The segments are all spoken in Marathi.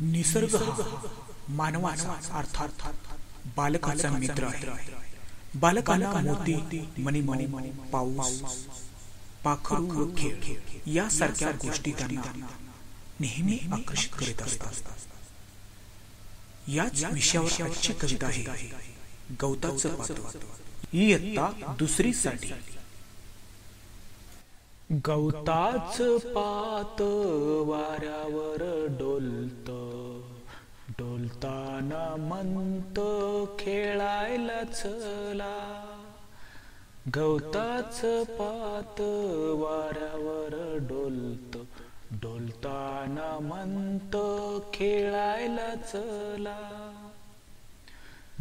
निसर्ग हा मानवाचा अर्थात बालकाचा मित्र आहे. बालकाला मोती, मणी, पाऊस, पाखरू व खेळ यासारख्या गोष्टी त्यांना नेहमी आकर्षित करीत असतात. याच विषयावर आजची कविता आहे गवताचं पात. इयत्ता दुसरी साठी. गवताचं पात वाऱ्यावर डोलत, डोलताना म्हणत खेळायला चला. गवताचं पात वाऱ्यावर डोलत, डोलताना म्हणत खेळायला चला.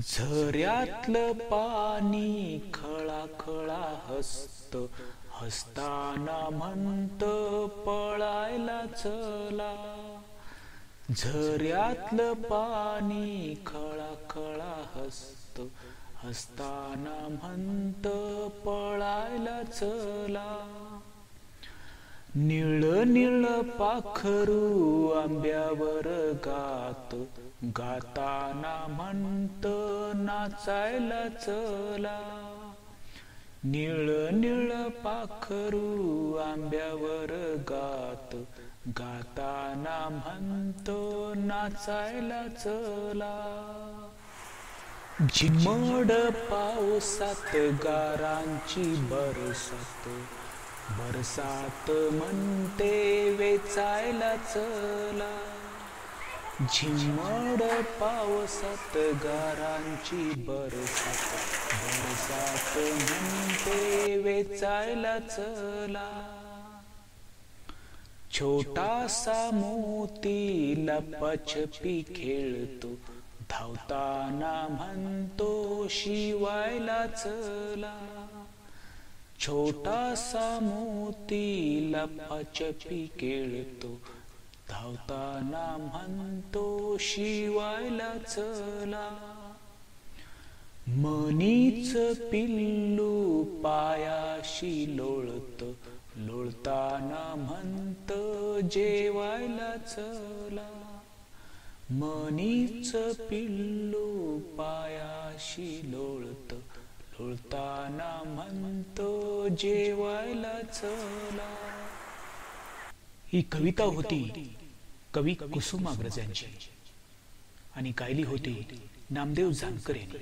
झऱ्यातलं पाणी खळा खळा हसत, हसताना म्हणत पळायला चला. झऱ्यातलं पाणी खळा खळा हसत, हसताना म्हणत पळायला चला. निळ निळ पाखरू आंब्यावर गात, गाताना म्हणत नाचायला चला. निळ निळ पाखरू आंब्यावर गात, गाताना म्हणतो नाचायला चला. झिमड पावसात गारांची बरसात, बरसात म्हणते वेचायला चला. झिमड पावसात गारांची बरसात, बरसात म्हणते वेचायला चला. छोटासा मोती लपाछपी खेळतो, धावताना म्हणतो शिवायला चला. छोटासा मोती लपाछपी खेळतो, धावताना म्हणतो शिवायला चला. मणीच पिल्लू पायाशी लोळत, लोळताना म्हणत जेवायला चला. मणीच पिल्लू पायाशी लोळत, लोळताना म्हणतो जेवायला चला. ही कविता होती कवी कुसुमाग्रज यांची आणि गायली होती नामदेव जानकर यांनी.